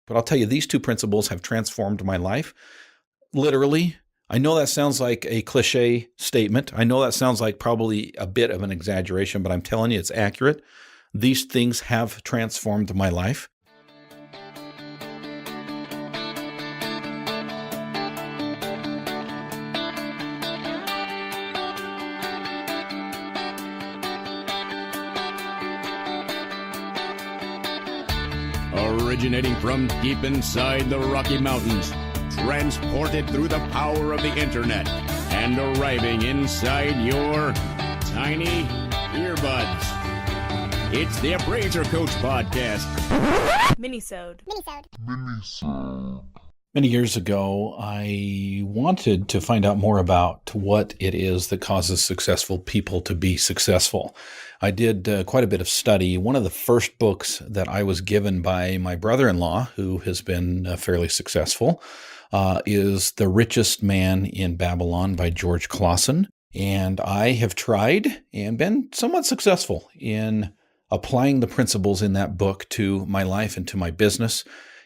But I'll tell you, these two principles have transformed my life. Literally. I know that sounds like a cliche statement. I know that sounds like probably a bit of an exaggeration, but I'm telling you, it's accurate. These things have transformed my life. Originating from deep inside the Rocky Mountains, transported through the power of the internet, and arriving inside your tiny earbuds. It's the Appraiser Coach Podcast. Minisode. Many years ago, I wanted to find out more about what it is that causes successful people to be successful. I did quite a bit of study. One of the first books that I was given by my brother-in-law, who has been fairly successful, is The Richest Man in Babylon by George Clason. And I have tried and been somewhat successful in applying the principles in that book to my life and to my business,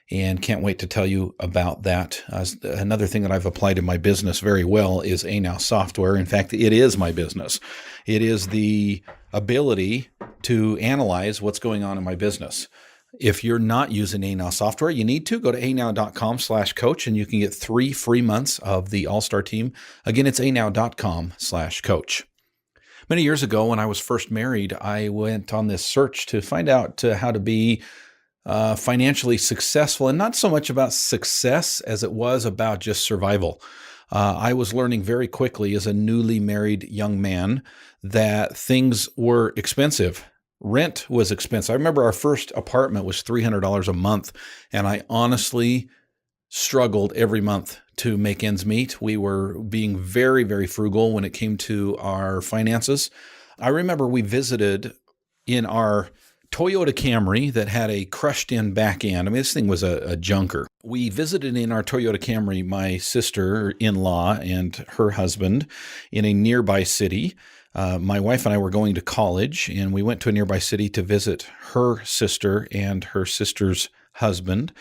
and can't wait to tell you about that. Another thing that I've applied in my business very well is ANOW software. In fact, it is my business. It is the ability to analyze what's going on in my business. If you're not using ANOW software, you need to go to anow.com/coach, and you can get 3 free months of the All-Star team. Again, it's anow.com/coach. Many years ago, when I was first married, I went on this search to find out how to be financially successful, and not so much about success as it was about just survival. I was learning very quickly as a newly married young man that things were expensive. Rent was expensive. I remember our first apartment was $300 a month, and I honestly struggled every month to make ends meet. We were being very, very frugal when it came to our finances. I remember we visited in our Toyota Camry that had a crushed-in back end. I mean, this thing was a junker. We visited in our Toyota Camry my sister-in-law and her husband in a nearby city. My wife and I were going to college, and we went to a nearby city to visit her sister and her sister's husband.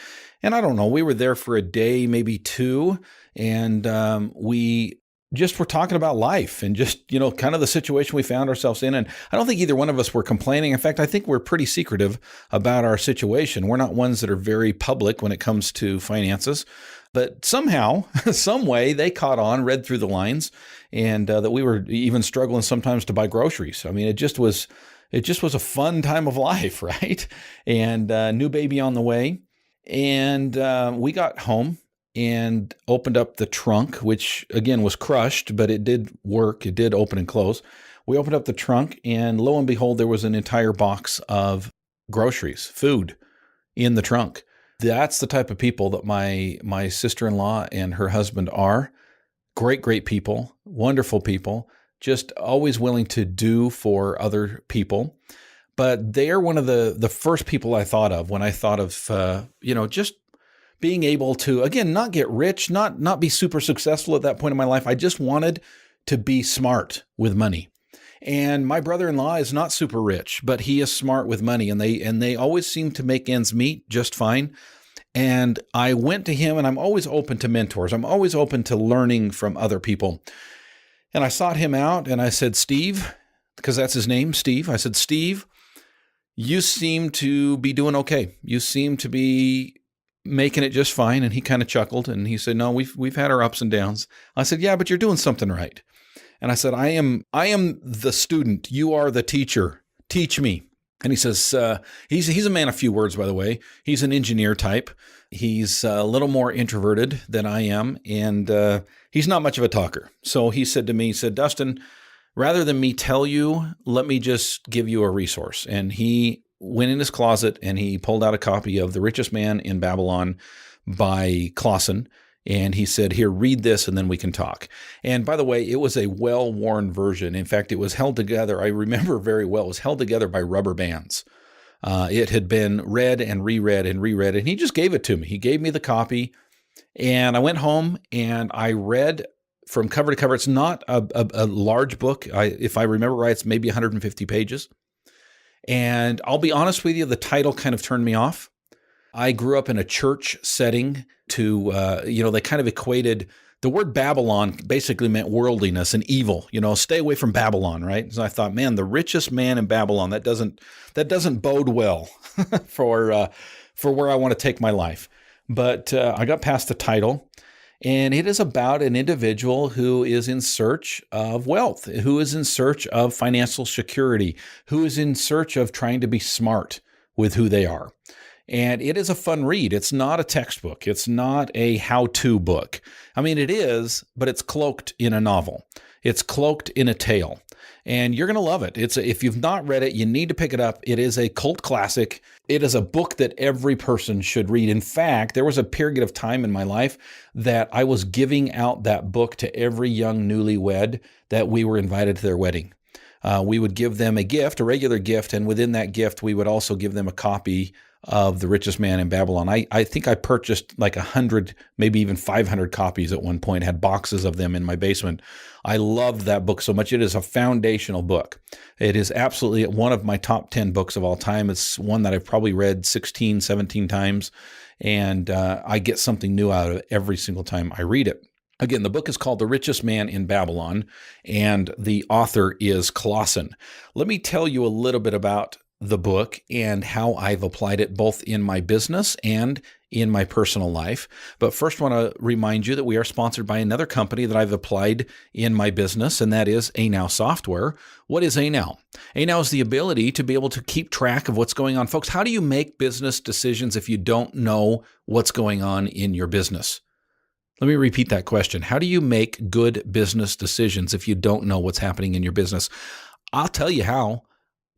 And I don't know, we were there for a day, maybe 2, and we just were talking about life and just, kind of the situation we found ourselves in. And I don't think either one of us were complaining. In fact, I think we're pretty secretive about our situation. We're not ones that are very public when it comes to finances. But somehow, some way, they caught on, read through the lines, and that we were even struggling sometimes to buy groceries. I mean, it just was a fun time of life, right? And new baby on the way. And we got home and opened up the trunk, which again was crushed, but it did work. It did open and close. We opened up the trunk, and lo and behold, there was an entire box of groceries, food in the trunk. That's the type of people that my sister-in-law and her husband are. Great, great people, wonderful people, just always willing to do for other people. But they're one of the first people I thought of when I thought of, just being able to, again, not get rich, not be super successful at that point in my life. I just wanted to be smart with money. And my brother-in-law is not super rich, but he is smart with money, and they always seem to make ends meet just fine. And I went to him, and I'm always open to mentors. I'm always open to learning from other people. And I sought him out, and I said, Steve, because that's his name, Steve. I said, Steve, you seem to be doing okay. You seem to be making it just fine. And he kind of chuckled, and he said, no, we've had our ups and downs. I said, yeah, but you're doing something right. And I said, I am the student. You are the teacher. Teach me. And he says, he's a man of few words, by the way. He's an engineer type. He's a little more introverted than I am. And he's not much of a talker. So he said to me, Dustin, rather than me tell you, let me just give you a resource. And he went in his closet and he pulled out a copy of The Richest Man in Babylon by Clason. And he said, here, read this, and then we can talk. And by the way, it was a well-worn version. In fact, it was held together, I remember very well, it was held together by rubber bands. It had been read and reread, and he just gave it to me. He gave me the copy, and I went home, and I read from cover to cover. It's not a large book. If I remember right, it's maybe 150 pages. And I'll be honest with you, the title kind of turned me off. I grew up in a church setting to, they kind of equated the word Babylon basically meant worldliness and evil, stay away from Babylon, right? So I thought, man, the richest man in Babylon, that doesn't bode well for where I want to take my life. But I got past the title, and it is about an individual who is in search of wealth, who is in search of financial security, who is in search of trying to be smart with who they are. And it is a fun read. It's not a textbook. It's not a how-to book. I mean, it is, but it's cloaked in a novel. It's cloaked in a tale. And you're going to love it. If you've not read it, you need to pick it up. It is a cult classic. It is a book that every person should read. In fact, there was a period of time in my life that I was giving out that book to every young newlywed that we were invited to their wedding. We would give them a gift, a regular gift, and within that gift, we would also give them a copy of The Richest Man in Babylon. I think I purchased like 100, maybe even 500 copies at one point, had boxes of them in my basement. I loved that book so much. It is a foundational book. It is absolutely one of my top 10 books of all time. It's one that I've probably read 16, 17 times, and I get something new out of it every single time I read it. Again, the book is called The Richest Man in Babylon, and the author is Clason. Let me tell you a little bit about the book and how I've applied it both in my business and in my personal life. But first, I want to remind you that we are sponsored by another company that I've applied in my business, and that is ANOW Software. What is ANOW? ANOW is the ability to be able to keep track of what's going on. Folks, how do you make business decisions if you don't know what's going on in your business? Let me repeat that question. How do you make good business decisions if you don't know what's happening in your business? I'll tell you how.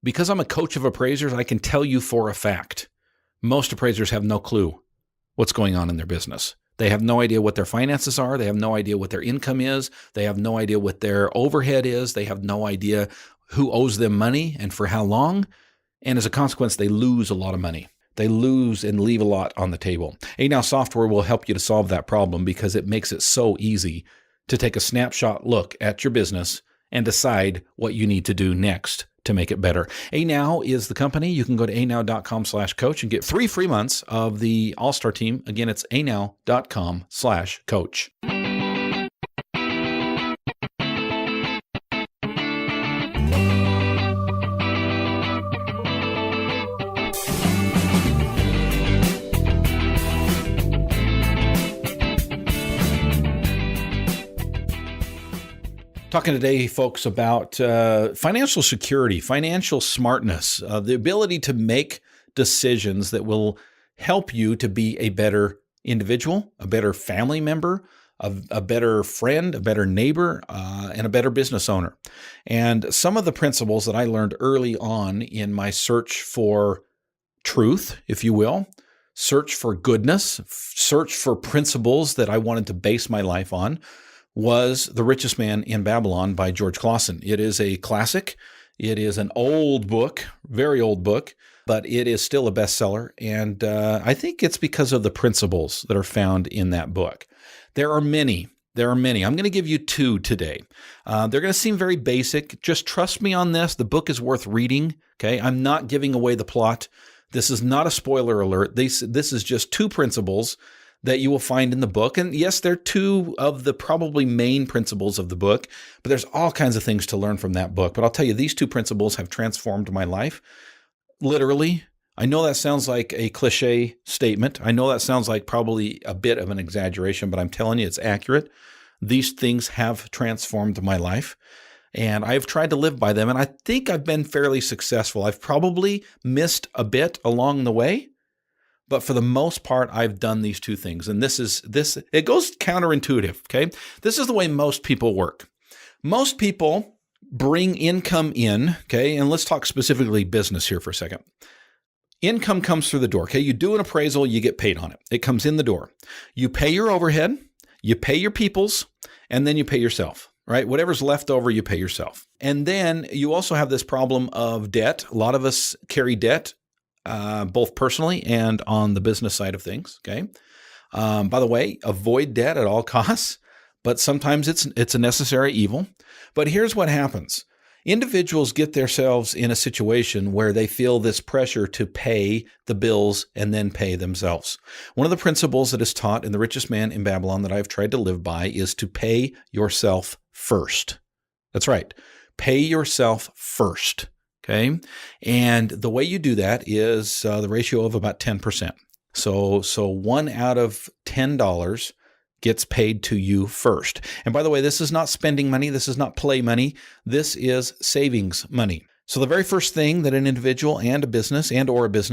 Because I'm a coach of appraisers, I can tell you for a fact, most appraisers have no clue what's going on in their business. They have no idea what their finances are. They have no idea what their income is. They have no idea what their overhead is. They have no idea who owes them money and for how long. And as a consequence, they lose a lot of money. They lose and leave a lot on the table. ANOW Software will help you to solve that problem because it makes it so easy to take a snapshot look at your business and decide what you need to do next to make it better. ANOW is the company. You can go to anow.com/coach and get 3 free months of the All-Star team. Again, it's anow.com/coach. Talking today, folks, about financial security, financial smartness, the ability to make decisions that will help you to be a better individual, a better family member, a better friend, a better neighbor, and a better business owner. And some of the principles that I learned early on in my search for truth, if you will, search for goodness, search for principles that I wanted to base my life on, was The Richest Man in Babylon by George Clason. It is a classic. It is an old book, very old book, but it is still a bestseller. And I think it's because of the principles that are found in that book. There are many. I'm going to give you 2 today. They're going to seem very basic. Just trust me on this. The book is worth reading. Okay, I'm not giving away the plot. This is not a spoiler alert. This is just 2 principles that you will find in the book. And yes, they're 2 of the probably main principles of the book, but there's all kinds of things to learn from that book. But I'll tell you, these 2 principles have transformed my life. Literally. I know that sounds like a cliche statement. I know that sounds like probably a bit of an exaggeration, but I'm telling you, it's accurate. These things have transformed my life, and I've tried to live by them, and I think I've been fairly successful. I've probably missed a bit along the way, but for the most part, I've done these 2 things. And it goes counterintuitive, okay? This is the way most people work. Most people bring income in, okay? And let's talk specifically business here for a second. Income comes through the door, okay? You do an appraisal, you get paid on it. It comes in the door. You pay your overhead, you pay your peoples, and then you pay yourself, right? Whatever's left over, you pay yourself. And then you also have this problem of debt. A lot of us carry debt, both personally and on the business side of things, okay? By the way, avoid debt at all costs, but sometimes it's a necessary evil. But here's what happens. Individuals get themselves in a situation where they feel this pressure to pay the bills and then pay themselves. One of the principles that is taught in The Richest Man in Babylon that I've tried to live by is to pay yourself first. That's right. Pay yourself first. Okay. And the way you do that is the ratio of about 10%. So $1 out of $10 gets paid to you first. And by the way, this is not spending money. This is not play money. This is savings money. So the very first thing that an individual and a business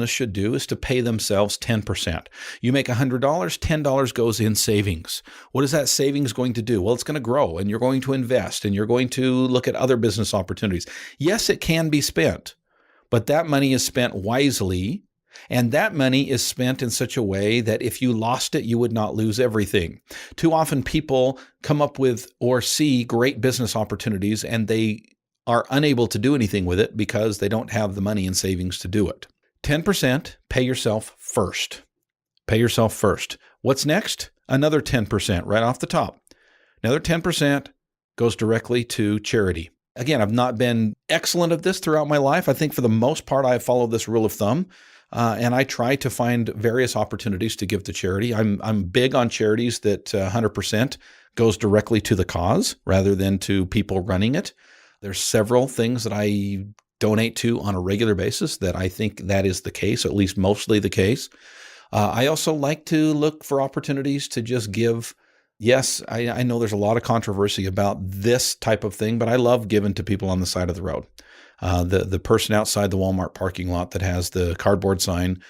should do is to pay themselves 10%. You make $100, $10 goes in savings. What is that savings going to do? Well, it's going to grow, and you're going to invest, and you're going to look at other business opportunities. Yes, it can be spent, but that money is spent wisely. And that money is spent in such a way that if you lost it, you would not lose everything. Too often people come up with or see great business opportunities and they are unable to do anything with it because they don't have the money in savings to do it. 10%, pay yourself first. Pay yourself first. What's next? Another 10% right off the top. Another 10% goes directly to charity. Again, I've not been excellent at this throughout my life. I think for the most part, I followed this rule of thumb. And I try to find various opportunities to give to charity. I'm big on charities that 100% goes directly to the cause rather than to people running it. There's several things that I donate to on a regular basis that I think that is the case, at least mostly the case. I also like to look for opportunities to just give. Yes, I know there's a lot of controversy about this type of thing, but I love giving to people on the side of the road. The person outside the Walmart parking lot that has the cardboard sign.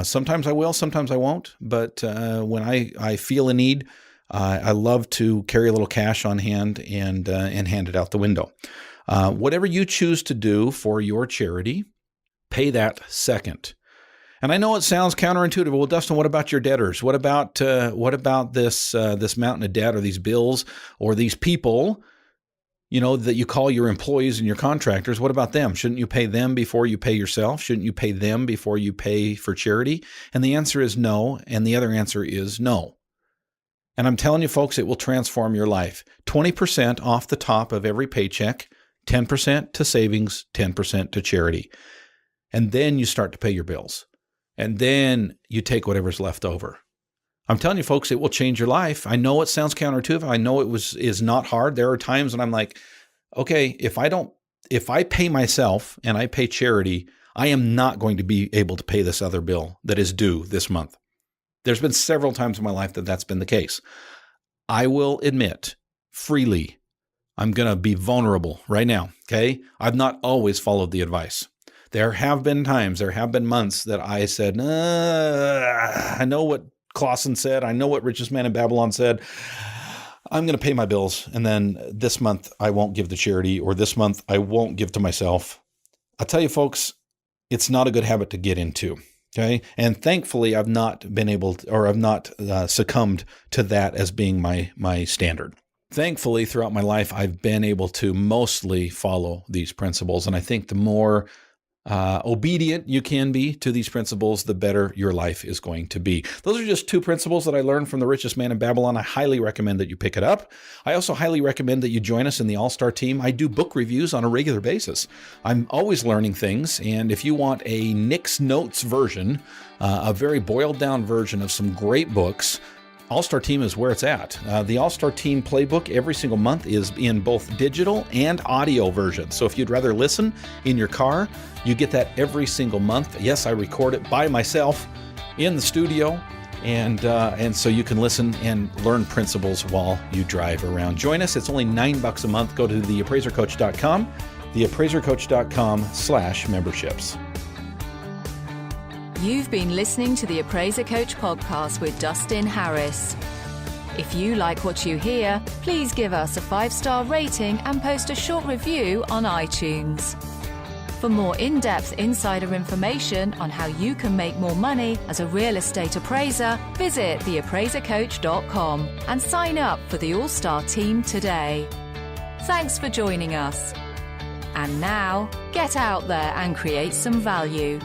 Sometimes I will, sometimes I won't. But when I feel a need, I love to carry a little cash on hand and hand it out the window. Whatever you choose to do for your charity, pay that second. And I know it sounds counterintuitive. Well, Dustin, what about your debtors? What about this mountain of debt or these bills or these people? That you call your employees and your contractors, what about them? Shouldn't you pay them before you pay yourself? Shouldn't you pay them before you pay for charity? And the answer is no, and the other answer is no. And I'm telling you, folks, it will transform your life. 20% off the top of every paycheck, 10% to savings, 10% to charity. And then you start to pay your bills. And then you take whatever's left over. I'm telling you, folks, it will change your life. I know it sounds counterintuitive. I know it is not hard. There are times when I'm like, okay, if I pay myself and I pay charity, I am not going to be able to pay this other bill that is due this month. There's been several times in my life that that's been the case. I will admit freely, I'm going to be vulnerable right now. Okay. I've not always followed the advice. There have been times, there have been months that I said, I know what Clason said. I know what Richest Man in Babylon said. I'm going to pay my bills. And then this month I won't give to charity, or this month I won't give to myself. I'll tell you, folks, it's not a good habit to get into. Okay. And thankfully I've not been able to, or I've not succumbed to that as being my standard. Thankfully, throughout my life, I've been able to mostly follow these principles. And I think the more obedient you can be to these principles, the better your life is going to be. Those are just two principles that I learned from The Richest Man in Babylon. I highly recommend that you pick it up. I also highly recommend that you join us in the All-Star team. I do book reviews on a regular basis. I'm always learning things. And if you want a Nick's Notes version, a very boiled down version of some great books, All-Star Team is where it's at. The All-Star Team playbook every single month is in both digital and audio versions. So if you'd rather listen in your car, you get that every single month. Yes, I record it by myself in the studio, and so you can listen and learn principles while you drive around. Join us. It's only $9 a month. Go to theappraisercoach.com, theappraisercoach.com/memberships. You've been listening to the Appraiser Coach podcast with Dustin Harris. If you like what you hear, please give us a 5-star rating and post a short review on iTunes. For more in-depth insider information on how you can make more money as a real estate appraiser, visit theappraisercoach.com and sign up for the All-Star team today. Thanks for joining us. And now, get out there and create some value.